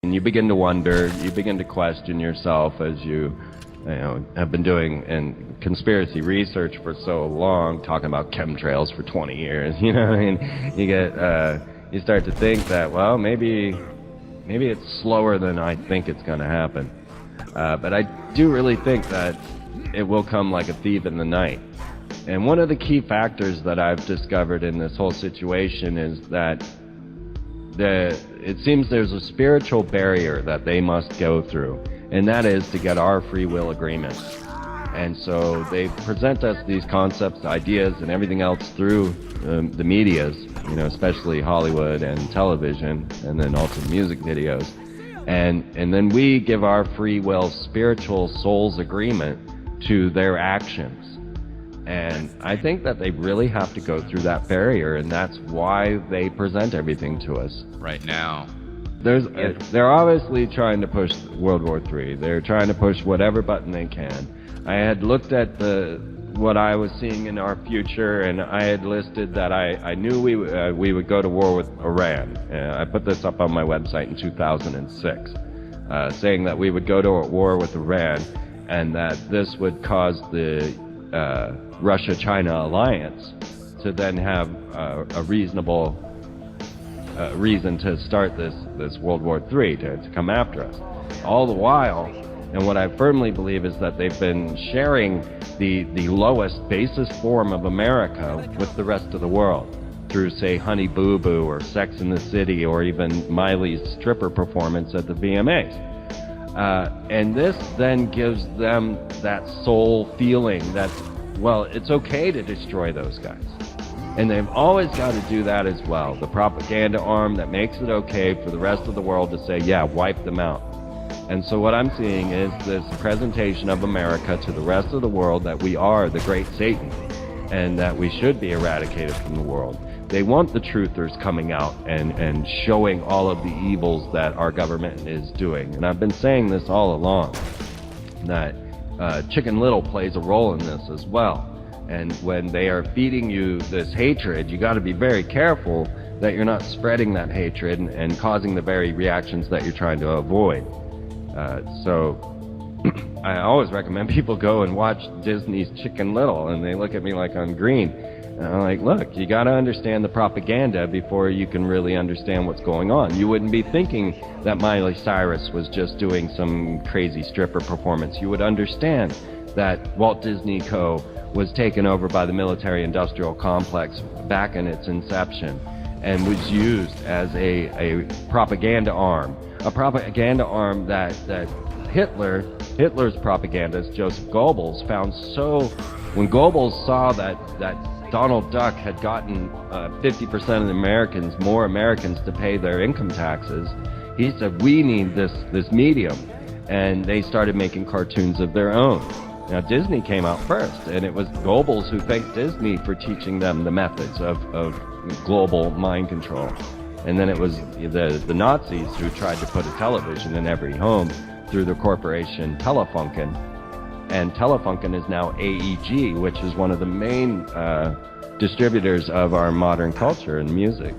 And you begin to wonder, you begin to question yourself as you have been doing in conspiracy research for so long, talking about chemtrails for 20 years, you know what I mean? You start to think that, well, maybe it's slower than I think it's going to happen. But I do really think that it will come like a thief in the night. And one of the key factors that I've discovered in this whole situation is that it seems there's a spiritual barrier that they must go through, and that is to get our free will agreement. And so they present us these concepts, ideas, and everything else through the medias, especially Hollywood and television, and then also music videos. And then we give our free will spiritual soul's agreement to their actions. And I think that they really have to go through that barrier, and that's why they present everything to us. Right now. They're obviously trying to push World War III. They're trying to push whatever button they can. I had looked at what I was seeing in our future, and I had listed that I knew we would go to war with Iran. I put this up on my website in 2006, saying that we would go to a war with Iran, and that this would cause the Russia-China alliance to then have a reasonable reason to start this World War III, to come after us. All the while, and what I firmly believe is that they've been sharing the lowest, basest form of America with the rest of the world through, say, Honey Boo Boo or Sex in the City or even Miley's stripper performance at the VMAs. And this then gives them that soul feeling that, well, it's okay to destroy those guys. And they've always got to do that as well. The propaganda arm that makes it okay for the rest of the world to say, yeah, wipe them out. And so what I'm seeing is this presentation of America to the rest of the world that we are the great Satan and that we should be eradicated from the world. They want the truthers coming out and showing all of the evils that our government is doing. And I've been saying this all along, that Chicken Little plays a role in this as well. And when they are feeding you this hatred, you got to be very careful that you're not spreading that hatred and causing the very reactions that you're trying to avoid. So I always recommend people go and watch Disney's Chicken Little, and they look at me like I'm green. And I'm like, look, you got to understand the propaganda before you can really understand what's going on. You wouldn't be thinking that Miley Cyrus was just doing some crazy stripper performance. You would understand that Walt Disney Co. was taken over by the military-industrial complex back in its inception and was used as a propaganda arm. A propaganda arm that Hitler's propagandist, Joseph Goebbels, found so... When Goebbels saw that Donald Duck had gotten 50% of the more Americans to pay their income taxes, he said, we need this medium. And they started making cartoons of their own. Now, Disney came out first, and it was Goebbels who thanked Disney for teaching them the methods of global mind control. And then it was the Nazis who tried to put a television in every home through the corporation Telefunken. And Telefunken is now AEG, which is one of the main distributors of our modern culture and music.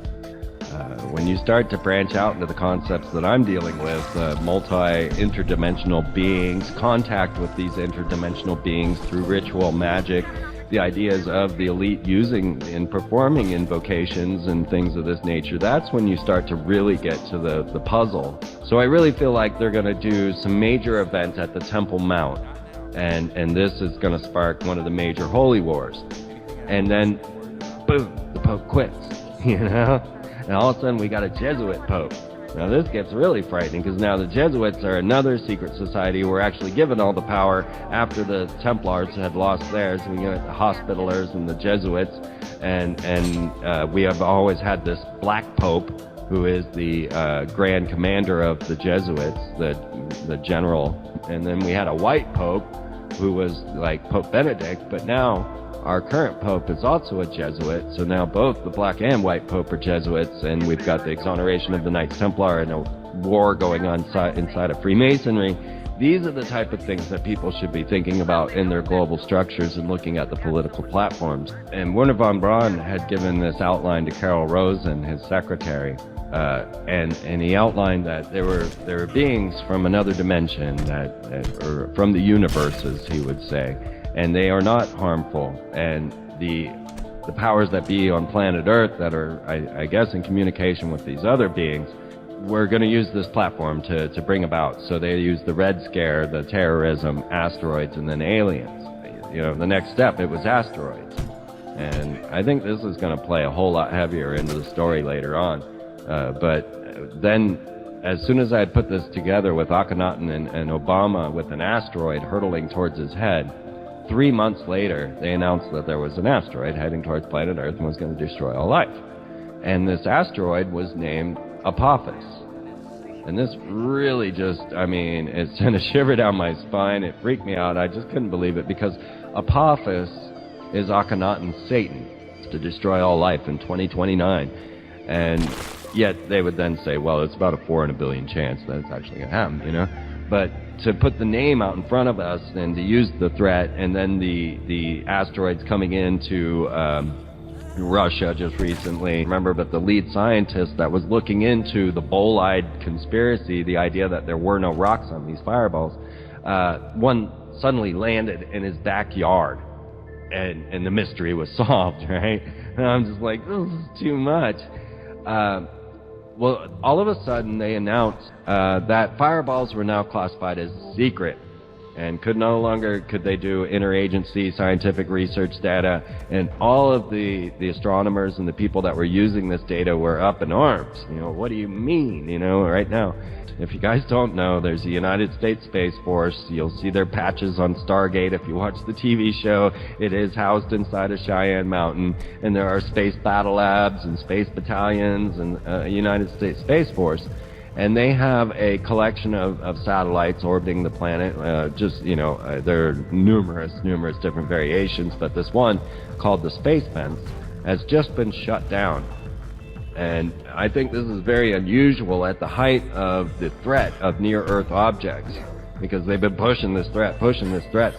When you start to branch out into the concepts that I'm dealing with, multi-interdimensional beings, contact with these interdimensional beings through ritual magic, the ideas of the elite using and performing invocations and things of this nature, that's when you start to really get to the puzzle. So I really feel like they're going to do some major event at the Temple Mount, and this is going to spark one of the major holy wars. And then, boom, the Pope quits, And all of a sudden we got a Jesuit Pope. Now this gets really frightening because now the Jesuits are another secret society who were actually given all the power after the Templars had lost theirs. We got the Hospitallers and the Jesuits, and we have always had this Black Pope who is the Grand Commander of the Jesuits, the General. And then we had a White Pope who was like Pope Benedict, but now our current Pope is also a Jesuit, so now both the Black and White Pope are Jesuits, and we've got the exoneration of the Knights Templar and a war going on inside of Freemasonry. These are the type of things that people should be thinking about in their global structures and looking at the political platforms. And Werner von Braun had given this outline to Carol Rosen, his secretary, And he outlined that there were beings from another dimension or from the universe, as he would say, and they are not harmful. And the powers that be on planet Earth that are, I guess, in communication with these other beings, we're going to use this platform to bring about. So they use the Red Scare, the terrorism, asteroids, and then aliens. The next step, it was asteroids. And I think this is going to play a whole lot heavier into the story later on. But then, as soon as I had put this together with Akhenaten and Obama with an asteroid hurtling towards his head, 3 months later, they announced that there was an asteroid heading towards planet Earth and was going to destroy all life. And this asteroid was named Apophis. And this really it sent a shiver down my spine. It freaked me out. I just couldn't believe it, because Apophis is Akhenaten's Satan, to destroy all life in 2029. And yet they would then say, well, it's about a 4 in a billion chance that it's actually going to happen, But to put the name out in front of us and to use the threat, and then the asteroids coming into Russia just recently, remember, but the lead scientist that was looking into the bolide conspiracy, the idea that there were no rocks on these fireballs, one suddenly landed in his backyard, and the mystery was solved, right? And I'm just like, this is too much. Well, all of a sudden they announced that fireballs were now classified as secret, and could they do interagency scientific research data, and all of the astronomers and the people that were using this data were up in arms. What do you mean? Right now, if you guys don't know, there's the United States Space Force. You'll see their patches on Stargate. If you watch the TV show, it is housed inside of Cheyenne Mountain, and there are space battle labs and space battalions and United States Space Force. And they have a collection of satellites orbiting the planet. There are numerous different variations, but this one, called the Space Fence, has just been shut down. And I think this is very unusual at the height of the threat of near-Earth objects, because they've been pushing this threat,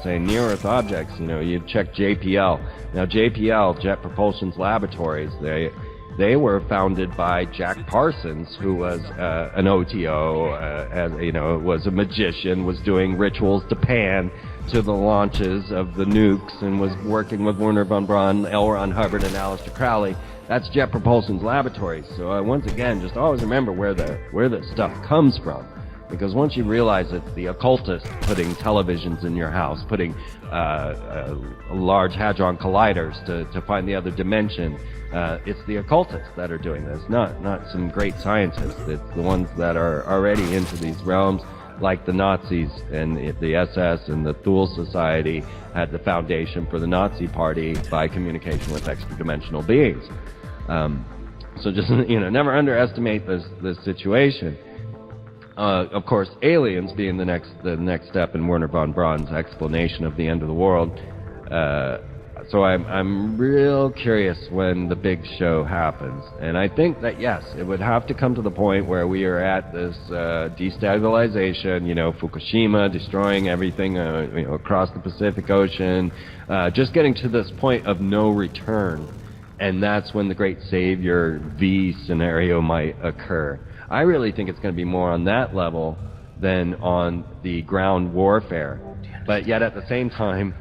saying near-Earth objects. You check JPL. Now, JPL, Jet Propulsion Laboratories, they were founded by Jack Parsons, who was an OTO, was a magician, was doing rituals to Pan to the launches of the nukes, and was working with Werner von Braun, L. Ron Hubbard, and Aleister Crowley. That's Jet Propulsion Laboratories. So once again, just always remember where the stuff comes from. Because once you realize it's the occultists putting televisions in your house, putting large hadron colliders to find the other dimension, it's the occultists that are doing this, not some great scientists. It's the ones that are already into these realms, like the Nazis and the SS and the Thule Society had the foundation for the Nazi Party by communication with extra-dimensional beings. So just, never underestimate this situation. Of course, aliens being the next step in Werner von Braun's explanation of the end of the world. So I'm real curious when the big show happens. And I think that, yes, it would have to come to the point where we are at this destabilization, Fukushima destroying everything across the Pacific Ocean, just getting to this point of no return. And that's when the Great Savior V scenario might occur. I really think it's going to be more on that level than on the ground warfare. But yet at the same time,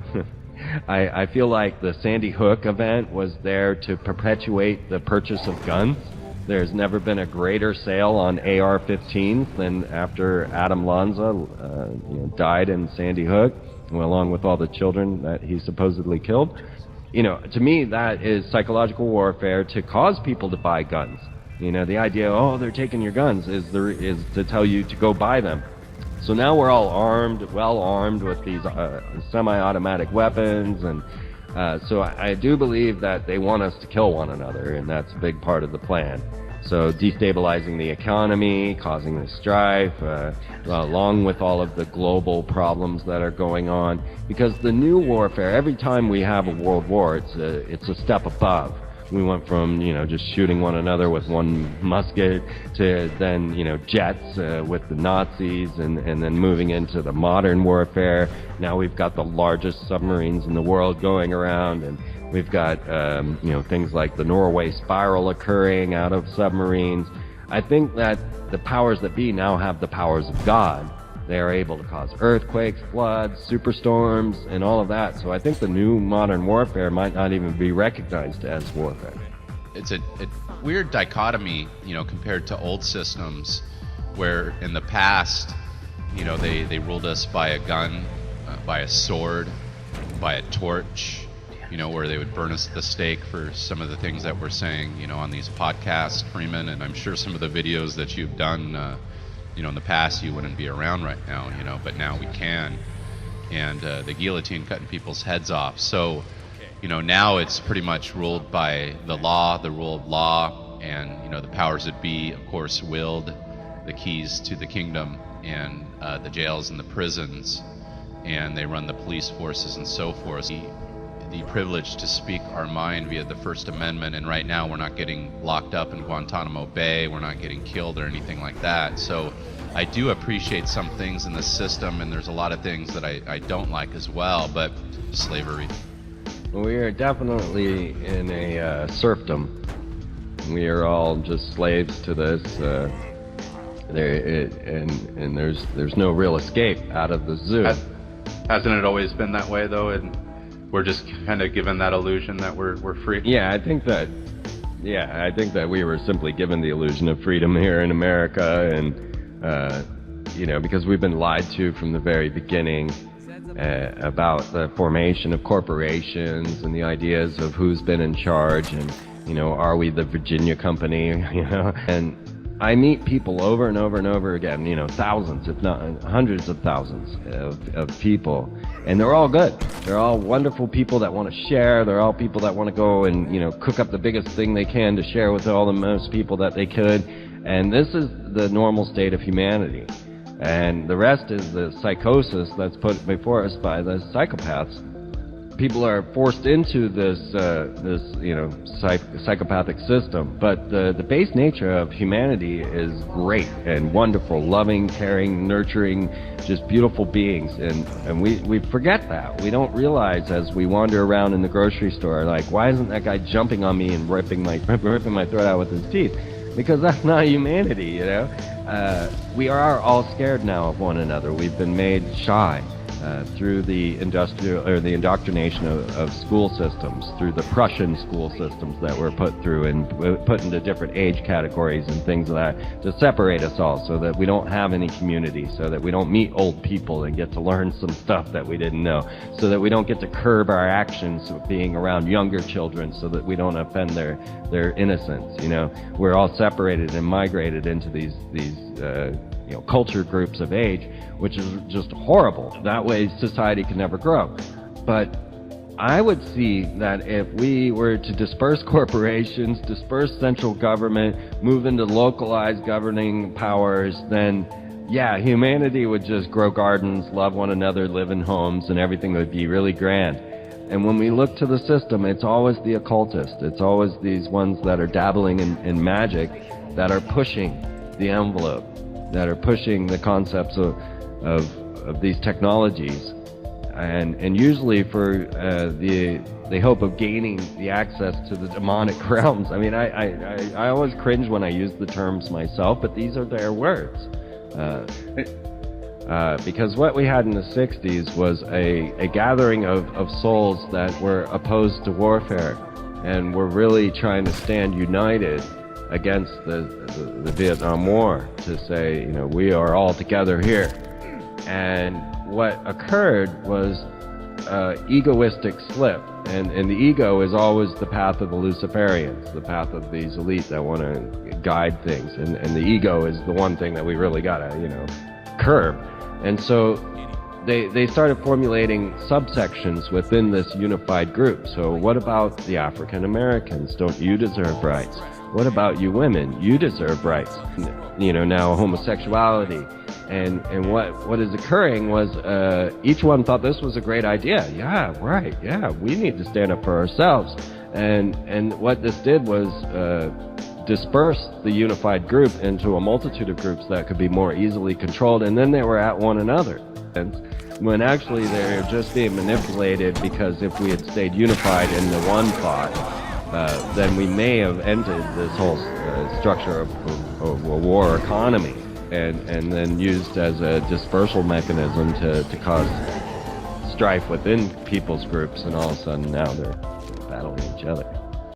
I feel like the Sandy Hook event was there to perpetuate the purchase of guns. There's never been a greater sale on AR-15s than after Adam Lanza died in Sandy Hook, along with all the children that he supposedly killed. To me, that is psychological warfare to cause people to buy guns. The idea, they're taking your guns, is to tell you to go buy them. So now we're all well armed with these semi-automatic weapons, and so I do believe that they want us to kill one another, and that's a big part of the plan. So destabilizing the economy, causing the strife, along with all of the global problems that are going on. Because the new warfare, every time we have a world war, it's a step above. We went from, just shooting one another with one musket to then, jets with the Nazis, and then moving into the modern warfare. Now we've got the largest submarines in the world going around, and we've got, things like the Norway spiral occurring out of submarines. I think that the powers that be now have the powers of God. They are able to cause earthquakes, floods, superstorms, and all of that. So I think the new modern warfare might not even be recognized as warfare. It's a weird dichotomy, compared to old systems where in the past, they ruled us by a gun, by a sword, by a torch, where they would burn us at the stake for some of the things that we're saying, on these podcasts, Freeman, and I'm sure some of the videos that you've done, in the past you wouldn't be around right now, but now we can. And the guillotine cutting people's heads off. So, now it's pretty much ruled by the law, the rule of law, and, the powers that be, of course, wield the keys to the kingdom and the jails and the prisons, and they run the police forces and so forth. The privilege to speak our mind via the First Amendment, and right now we're not getting locked up in Guantanamo Bay, we're not getting killed or anything like that. So I do appreciate some things in the system, and there's a lot of things that I don't like as well, but slavery. We are definitely in a serfdom. We are all just slaves to this, and there's no real escape out of the zoo. Hasn't it always been that way, though? And we're just kind of given that illusion that we're free. Yeah, I think that we were simply given the illusion of freedom here in America, and because we've been lied to from the very beginning about the formation of corporations and the ideas of who's been in charge, and are we the Virginia Company? And I meet people over and over and over again, thousands, if not hundreds of thousands of people, and they're all good. They're all wonderful people that want to share. They're all people that want to go and, cook up the biggest thing they can to share with all the most people that they could. And this is the normal state of humanity. And the rest is the psychosis that's put before us by the psychopaths. People are forced into this psychopathic system, but the base nature of humanity is great and wonderful, loving, caring, nurturing, just beautiful beings, and we forget that. We don't realize as we wander around in the grocery store, like, why isn't that guy jumping on me and ripping my throat out with his teeth? Because that's not humanity, We are all scared now of one another. We've been made shy. Through the indoctrination of school systems, through the Prussian school systems that were put through and put into different age categories and things like that to separate us all, so that we don't have any community, so that we don't meet old people and get to learn some stuff that we didn't know, so that we don't get to curb our actions of being around younger children, so that we don't offend their innocence. We're all separated and migrated into these culture groups of age, which is just horrible. That way society can never grow. But I would see that if we were to disperse corporations, disperse central government, move into localized governing powers, then humanity would just grow gardens, love one another, live in homes, and everything would be really grand. And when we look to the system, it's always the occultist. It's always these ones that are dabbling in magic that are pushing the envelope, that are pushing the concepts of these technologies, and usually for the hope of gaining the access to the demonic realms. I mean, I always cringe when I use the terms myself, but these are their words. Because what we had in the 60s was a gathering of souls that were opposed to warfare and were really trying to stand united against the Vietnam War, to say, we are all together here. And what occurred was egoistic slip, and the ego is always the path of the Luciferians, the path of these elites that want to guide things, and the ego is the one thing that we really gotta curb. And so they started formulating subsections within this unified group. So what about the African Americans? Don't you deserve rights? What about you women? You deserve rights. Now homosexuality. And what is occurring was each one thought this was a great idea. Yeah, right. Yeah, we need to stand up for ourselves. And what this did was disperse the unified group into a multitude of groups that could be more easily controlled, and then they were at one another. And when actually they're just being manipulated, because if we had stayed unified in the one thought, then we may have entered this whole structure of a war economy, and then used as a dispersal mechanism to cause strife within people's groups, and all of a sudden now they're battling each other.